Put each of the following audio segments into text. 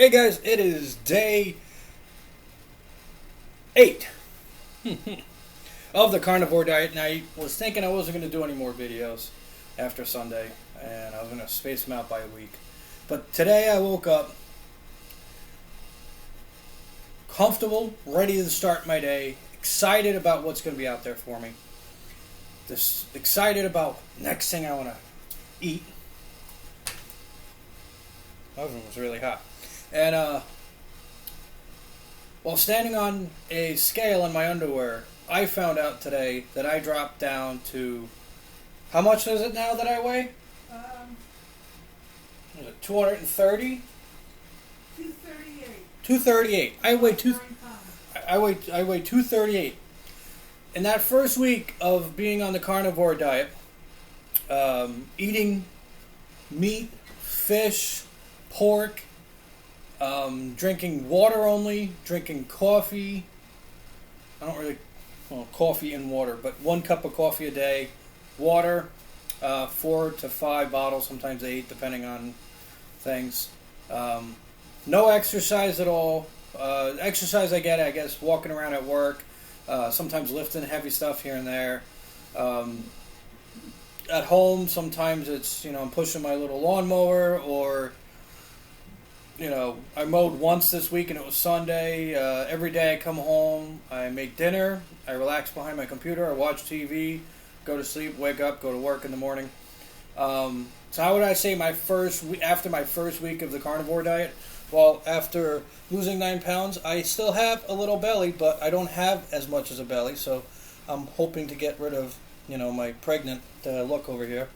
Hey guys, it is day 8 of the carnivore diet, and I was thinking I wasn't going to do any more videos after Sunday, and I was going to space them out by a week. But today I woke up comfortable, ready to start my day, excited about what's going to be out there for me. Just excited about next thing I want to eat. The oven was really hot. And while standing on a scale in my underwear, I found out today that I dropped down to, how much is it now that I weigh? Is it 230? 238. 238. I weigh 238. In that first week of being on the carnivore diet, eating meat, fish, pork, drinking water only, drinking coffee. I don't really, coffee and water, but 1 cup of coffee a day, water, 4 to 5 bottles, sometimes 8, depending on things. No exercise at all. Exercise I guess, walking around at work, sometimes lifting heavy stuff here and there. At home, sometimes it's, I'm pushing my little lawnmower, or I mowed once this week and it was Sunday. Every day I come home, I make dinner, I relax behind my computer, I watch TV, go to sleep, wake up, go to work in the morning. So how would I say after my first week of the carnivore diet? Well, after losing 9 pounds, I still have a little belly, but I don't have as much as a belly, so I'm hoping to get rid of, my pregnant look over here.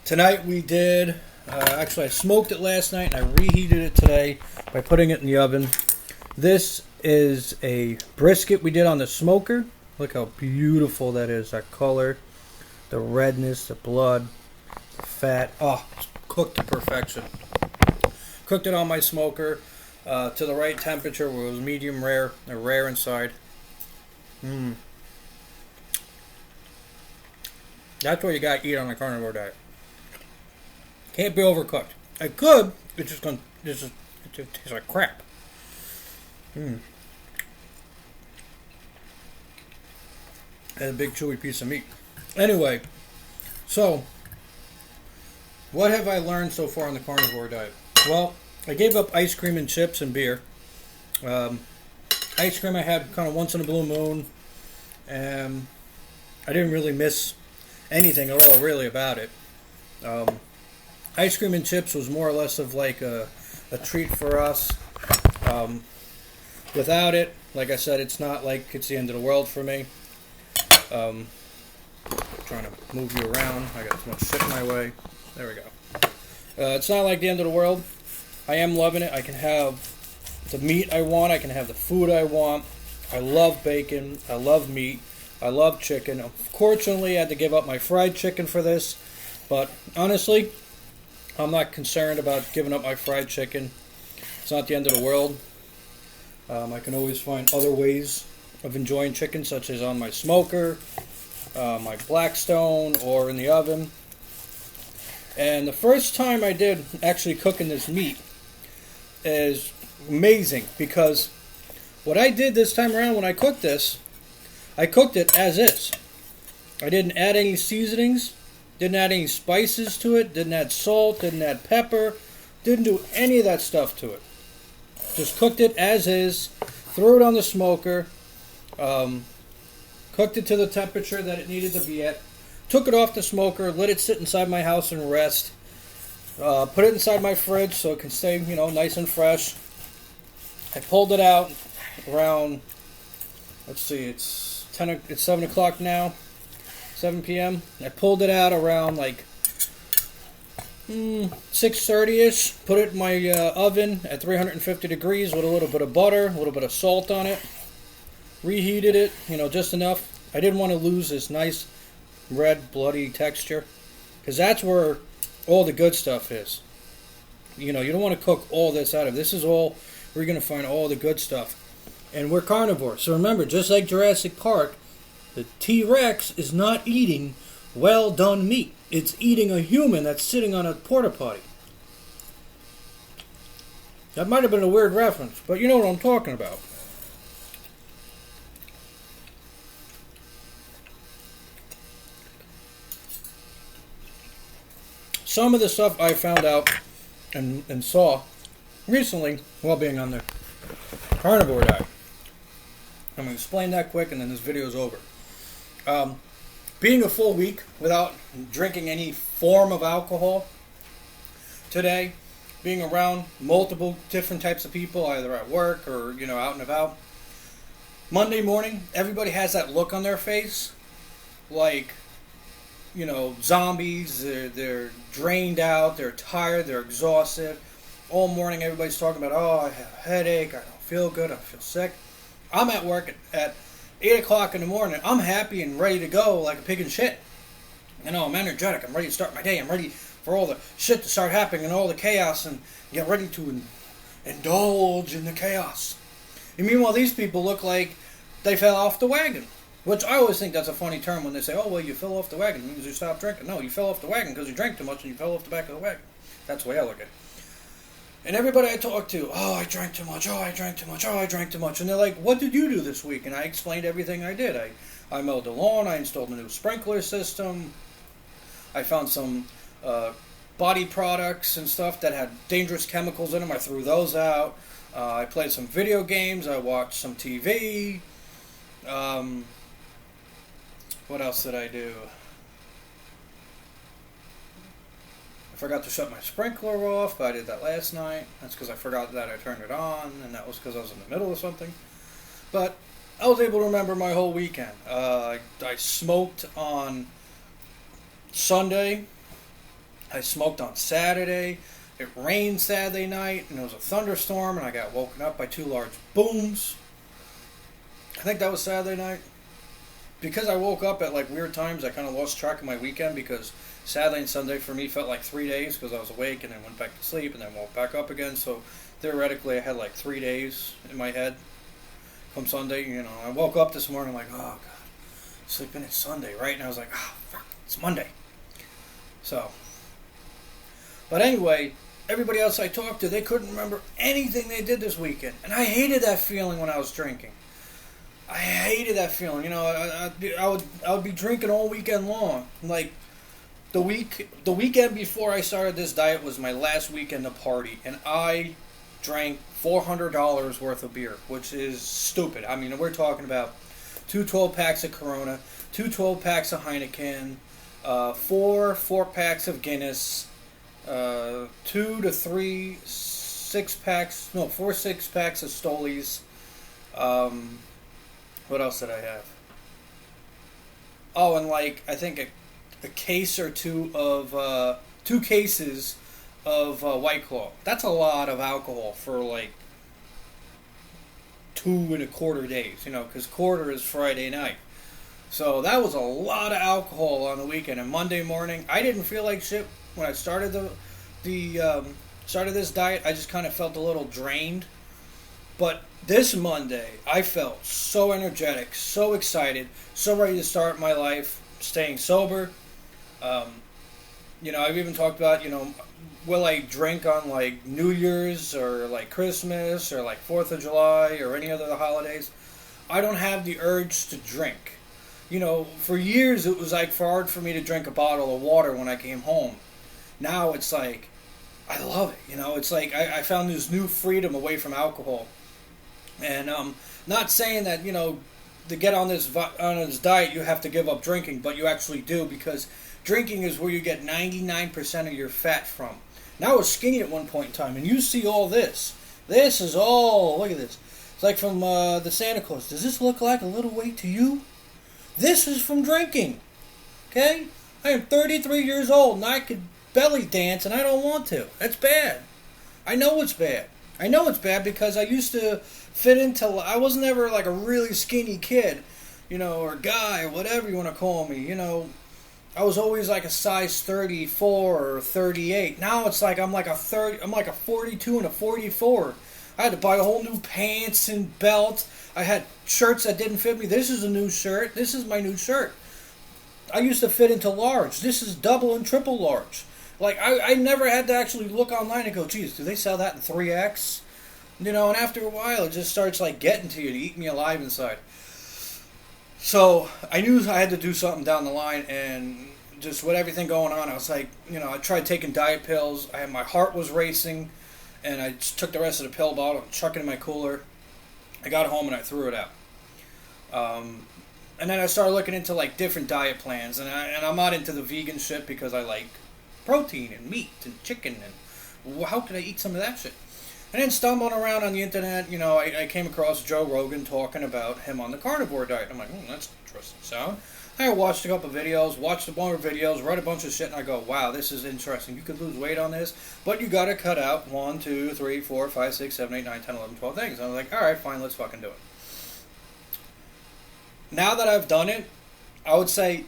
Tonight we did... actually, I smoked it last night, and I reheated it today by putting it in the oven. This is a brisket we did on the smoker. Look how beautiful that is, that color, the redness, the blood, the fat. Oh, it's cooked to perfection. Cooked it on my smoker to the right temperature where it was medium rare, or rare inside. That's what you got to eat on a carnivore diet. Can't be overcooked. I could. It just tastes like crap. And a big chewy piece of meat. Anyway, so what have I learned so far on the carnivore diet? Well, I gave up ice cream and chips and beer. Ice cream I had kind of once in a blue moon, and I didn't really miss anything at all really about it. Ice cream and chips was more or less of like a treat for us. Without it, like I said, it's not like it's the end of the world for me. Trying to move you around. I got too much shit in my way. There we go. It's not like the end of the world. I am loving it. I can have the meat I want. I can have the food I want. I love bacon. I love meat. I love chicken. Unfortunately, I had to give up my fried chicken for this. But honestly, I'm not concerned about giving up my fried chicken. It's not the end of the world. I can always find other ways of enjoying chicken, such as on my smoker, my Blackstone, or in the oven. And the first time I did actually cooking this meat is amazing, because what I did this time around when I cooked this, I cooked it as is. I didn't add any seasonings. Didn't add any spices to it, didn't add salt, didn't add pepper, didn't do any of that stuff to it. Just cooked it as is, threw it on the smoker, cooked it to the temperature that it needed to be at, took it off the smoker, let it sit inside my house and rest, put it inside my fridge so it can stay, nice and fresh. I pulled it out around, it's 7 o'clock now. 7 p.m. I pulled it out around like 6:30ish. Put it in my oven at 350 degrees with a little bit of butter, a little bit of salt on it. Reheated it, just enough. I didn't want to lose this nice red, bloody texture, because that's where all the good stuff is. You don't want to cook all this out of. This is all where you're going to find all the good stuff. And we're carnivores, so remember, just like Jurassic Park, the T-Rex is not eating well-done meat. It's eating a human that's sitting on a porta potty. That might have been a weird reference, but you know what I'm talking about. Some of the stuff I found out and saw recently while being on the carnivore diet. I'm going to explain that quick and then this video is over. Being a full week without drinking any form of alcohol today, being around multiple different types of people, either at work or, out and about. Monday morning, everybody has that look on their face, like, zombies. They're drained out, they're tired, they're exhausted. All morning, everybody's talking about, I have a headache, I don't feel good, I feel sick. I'm at work at 8 o'clock in the morning. I'm happy and ready to go like a pig in shit. I'm energetic. I'm ready to start my day. I'm ready for all the shit to start happening and all the chaos and get ready to indulge in the chaos. And meanwhile, these people look like they fell off the wagon. Which I always think that's a funny term when they say, oh, well, you fell off the wagon. It means you stopped drinking. No, you fell off the wagon because you drank too much and you fell off the back of the wagon. That's the way I look at it. And everybody I talk to, I drank too much, I drank too much, I drank too much. And they're like, what did you do this week? And I explained everything I did. I mowed the lawn, I installed a new sprinkler system. I found some body products and stuff that had dangerous chemicals in them. I threw those out. I played some video games. I watched some TV. What else did I do? I forgot to shut my sprinkler off, but I did that last night. That's because I forgot that I turned it on, and that was because I was in the middle of something. But I was able to remember my whole weekend. I smoked on Sunday. I smoked on Saturday. It rained Saturday night, and there was a thunderstorm, and I got woken up by 2 large booms. I think that was Saturday night. Because I woke up at weird times, I kind of lost track of my weekend because Saturday and Sunday for me felt like 3 days because I was awake and then went back to sleep and then woke back up again. So theoretically I had 3 days in my head from Sunday. I woke up this morning like, oh God, sleeping it's Sunday, right? And I was like, oh fuck, it's Monday. So, but anyway, everybody else I talked to, they couldn't remember anything they did this weekend. And I hated that feeling when I was drinking. I hated that feeling. I would be drinking all weekend long. The weekend before I started this diet was my last weekend to party, and I drank $400 worth of beer, which is stupid. I mean, we're talking about 2 12-packs of Corona, 2 12-packs of Heineken, 4 4-packs of Guinness, 2 to 3 6-packs, no, 4 6-packs of Stolies. What else did I have? Oh, and I think a case or two of 2 cases of White Claw. That's a lot of alcohol for 2 1/4 days, because quarter is Friday night. So that was a lot of alcohol on the weekend. And Monday morning, I didn't feel like shit when I started started this diet. I just kind of felt a little drained. But this Monday, I felt so energetic, so excited, so ready to start my life, staying sober. I've even talked about, will I drink on New Year's or Christmas or 4th of July or any other holidays? I don't have the urge to drink. For years it was hard for me to drink a bottle of water when I came home. Now it's I love it. It's I found this new freedom away from alcohol. And not saying that, to get on this diet you have to give up drinking, but you actually do, because drinking is where you get 99% of your fat from. Now I was skinny at one point in time, and you see all this. This is all, look at this. It's from the Santa Claus. Does this look like a little weight to you? This is from drinking. Okay? I am 33 years old, and I could belly dance, and I don't want to. That's bad. I know it's bad. I know it's bad because I used to fit into, I wasn't ever a really skinny kid, or guy, or whatever you want to call me, I was always a size 34 or 38. Now it's I'm a 42 and a 44. I had to buy a whole new pants and belt. I had shirts that didn't fit me. This is a new shirt. This is my new shirt. I used to fit into large. This is double and triple large. Like, I never had to actually look online and go, geez, do they sell that in 3X? You know, and after a while, it just starts, like, getting to you to eat me alive inside. So, I knew I had to do something down the line, and just with everything going on, I was like, you know, I tried taking diet pills. My heart was racing, and I just took the rest of the pill bottle and chucked it in my cooler. I got home and I threw it out. And then I started looking into, like, different diet plans, and I'm not into the vegan shit because I like protein and meat and chicken, and how could I eat some of that shit? And then stumbling around on the internet, you know, I came across Joe Rogan talking about him on the carnivore diet. I'm like, that's interesting sound. I watched a couple of videos, watched a bunch of videos, read a bunch of shit, and I go, wow, this is interesting. You could lose weight on this, but you got to cut out 1, 2, 3, 4, 5, 6, 7, 8, 9, 10, 11, 12 things. And I was like, all right, fine, let's fucking do it. Now that I've done it, I would say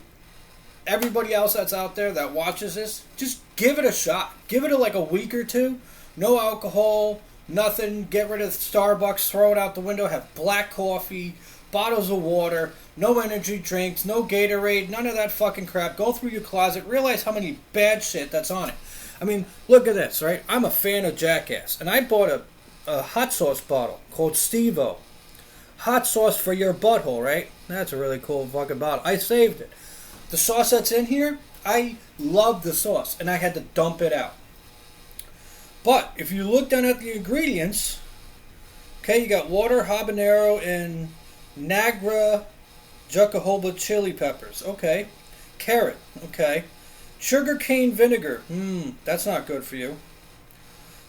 everybody else that's out there that watches this, just give it a shot. Give it like a week or two. No alcohol, nothing. Get rid of Starbucks, throw it out the window. Have black coffee, bottles of water, no energy drinks, no Gatorade, none of that fucking crap. Go through your closet, realize how many bad shit that's on it. I mean, look at this, right? I'm a fan of Jackass, and I bought a hot sauce bottle called Steve-O. Hot sauce for your butthole, right? That's a really cool fucking bottle. I saved it. The sauce that's in here, I love the sauce, and I had to dump it out. But if you look down at the ingredients, okay, you got water, habanero, and Niagara Jucajoba chili peppers. Okay. Carrot. Okay. Sugar cane vinegar. That's not good for you.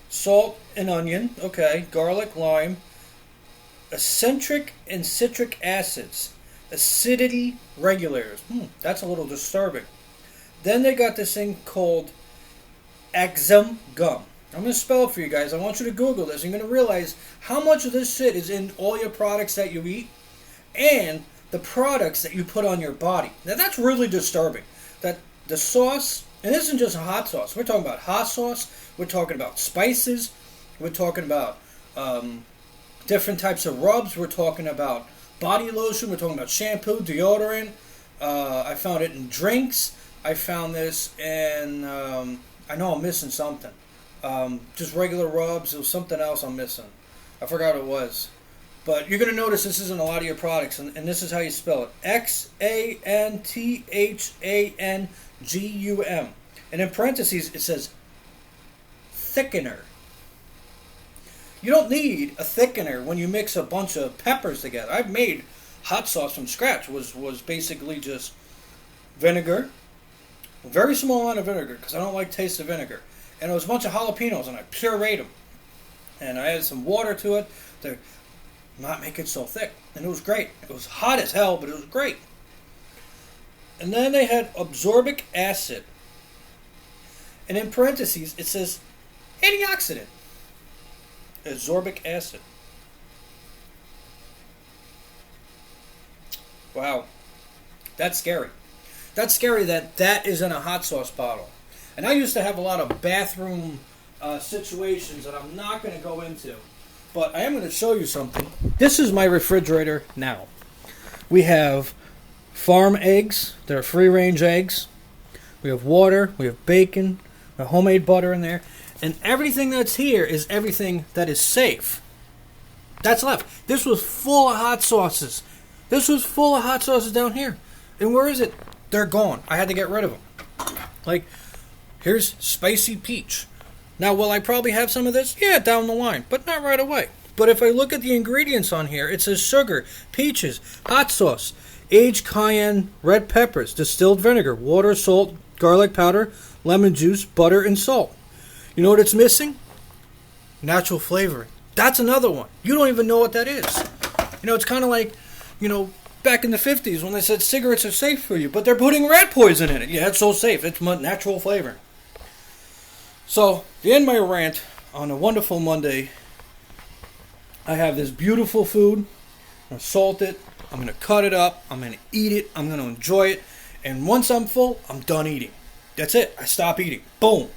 Salt and onion. Okay. Garlic, lime. Eccentric and citric acids. Acidity regulators. That's a little disturbing. Then they got this thing called Axum gum. I'm going to spell it for you guys. I want you to Google this. You're going to realize how much of this shit is in all your products that you eat and the products that you put on your body. Now that's really disturbing. That the sauce, and this isn't just a hot sauce. We're talking about hot sauce. We're talking about spices. We're talking about different types of rubs. We're talking about body lotion. We're talking about shampoo, deodorant. I found it in drinks. I found this in, I know I'm missing something. Just regular rubs. There was something else I'm missing. I forgot what it was. But you're going to notice this is in a lot of your products, and this is how you spell it. Xanthangum. And in parentheses, it says thickener. You don't need a thickener when you mix a bunch of peppers together. I've made hot sauce from scratch. Was basically just vinegar, a very small amount of vinegar, because I don't like taste of vinegar. And it was a bunch of jalapenos, and I pureed them. And I added some water to it to not make it so thick. And it was great. It was hot as hell, but it was great. And then they had absorbic acid. And in parentheses, it says antioxidant. Absorbic acid. Wow. That's scary. That's scary that is in a hot sauce bottle. And I used to have a lot of bathroom situations that I'm not going to go into. But I am going to show you something. This is my refrigerator now. We have farm eggs. They're free-range eggs. We have water. We have bacon. We have homemade butter in there. And everything that's here is everything that is safe. That's left. This was full of hot sauces. This was full of hot sauces down here. And where is it? They're gone. I had to get rid of them. Like, here's spicy peach. Now, will I probably have some of this? Yeah, down the line, but not right away. But if I look at the ingredients on here, it says sugar, peaches, hot sauce, aged cayenne, red peppers, distilled vinegar, water, salt, garlic powder, lemon juice, butter, and salt. You know what it's missing? Natural flavoring. That's another one. You don't even know what that is. You know, it's kind of like, you know, back in the 50s when they said cigarettes are safe for you, but they're putting rat poison in it. Yeah, it's so safe. It's natural flavoring. So, to end my rant on a wonderful Monday, I have this beautiful food. I'm going to salt it. I'm going to cut it up. I'm going to eat it. I'm going to enjoy it. And once I'm full, I'm done eating. That's it. I stop eating. Boom.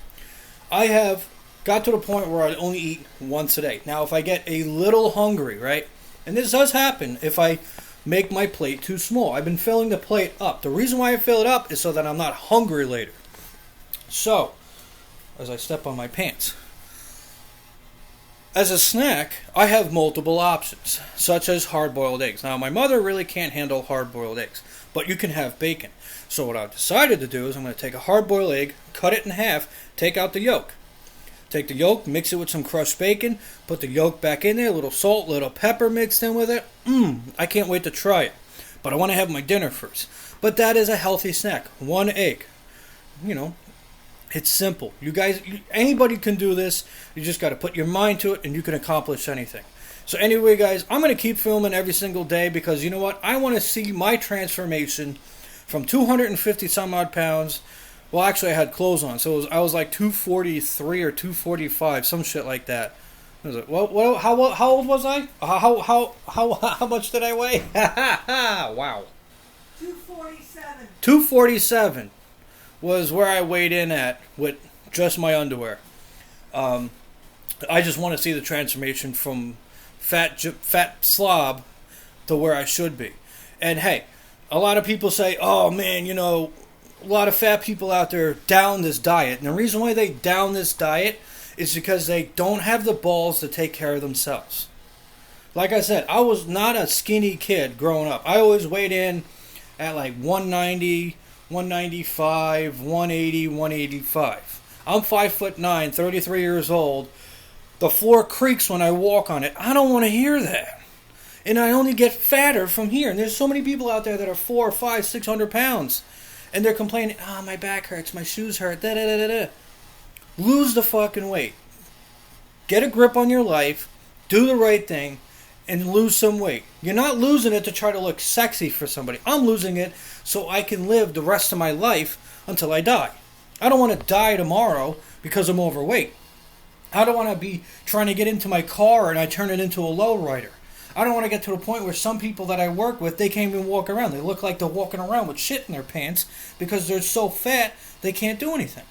I have got to the point where I only eat once a day. Now, if I get a little hungry, right? And this does happen if I make my plate too small. I've been filling the plate up. The reason why I fill it up is so that I'm not hungry later. So, as I step on my pants. As a snack, I have multiple options, such as hard-boiled eggs. Now, my mother really can't handle hard-boiled eggs, but you can have bacon. So what I've decided to do is I'm going to take a hard-boiled egg, cut it in half, take out the yolk. Take the yolk, mix it with some crushed bacon, put the yolk back in there, a little salt, a little pepper mixed in with it. I can't wait to try it. But I want to have my dinner first. But that is a healthy snack. One egg. You know, it's simple. You guys, anybody can do this. You just got to put your mind to it and you can accomplish anything. So anyway, guys, I'm going to keep filming every single day because you know what? I want to see my transformation from 250 some odd pounds. Well, actually, I had clothes on, so I was like 243 or 245, some shit like that. I was like, well, how old was I? How much did I weigh? Wow. 247. 247 was where I weighed in at with just my underwear. I just want to see the transformation from fat slob to where I should be. And hey, a lot of people say, oh man, you know, a lot of fat people out there down this diet. And the reason why they down this diet is because they don't have the balls to take care of themselves. Like I said, I was not a skinny kid growing up. I always weighed in at like 190, 195, 180, 185. I'm 5'9", 33 years old. The floor creaks when I walk on it. I don't want to hear that. And I only get fatter from here. And there's so many people out there that are 400, 500, 600 pounds. And they're complaining, my back hurts, my shoes hurt, da-da-da-da-da. Lose the fucking weight. Get a grip on your life, do the right thing, and lose some weight. You're not losing it to try to look sexy for somebody. I'm losing it so I can live the rest of my life until I die. I don't want to die tomorrow because I'm overweight. I don't want to be trying to get into my car and I turn it into a lowrider. I don't want to get to the point where some people that I work with, they can't even walk around. They look like they're walking around with shit in their pants because they're so fat they can't do anything.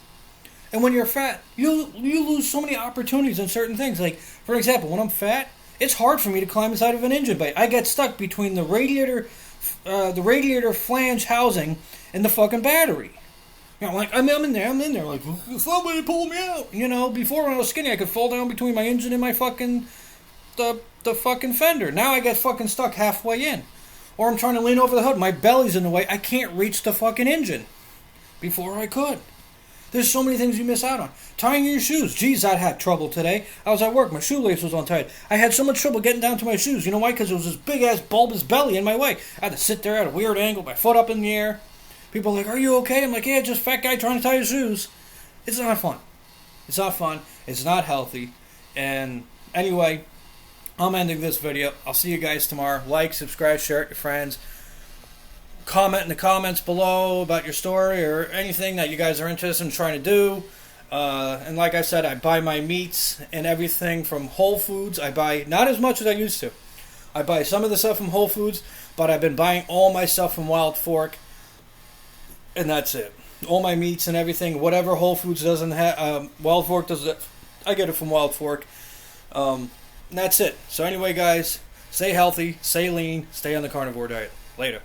And when you're fat, you lose so many opportunities in certain things. Like, for example, when I'm fat, it's hard for me to climb inside of an engine bay. I get stuck between the radiator flange housing and the fucking battery. You know, like, I'm in there, like, somebody pull me out. You know, before when I was skinny, I could fall down between my engine and my fucking the fucking fender. Now I get fucking stuck halfway in. Or I'm trying to lean over the hood. My belly's in the way. I can't reach the fucking engine. Before I could. There's so many things you miss out on. Tying your shoes. Geez, I had trouble today. I was at work. My shoelace was untied. I had so much trouble getting down to my shoes. You know why? Because there was this big-ass bulbous belly in my way. I had to sit there at a weird angle, my foot up in the air. People are like, are you okay? I'm like, yeah, just fat guy trying to tie his shoes. It's not fun. It's not fun. It's not healthy. And anyway, I'm ending this video. I'll see you guys tomorrow. Like, subscribe, share it with your friends. Comment in the comments below about your story or anything that you guys are interested in trying to do. And like I said, I buy my meats and everything from Whole Foods. I buy not as much as I used to. I buy some of the stuff from Whole Foods, but I've been buying all my stuff from Wild Fork. And that's it. All my meats and everything, whatever Whole Foods doesn't have, Wild Fork does it. I get it from Wild Fork. And that's it. So anyway, guys, stay healthy, stay lean, stay on the carnivore diet. Later.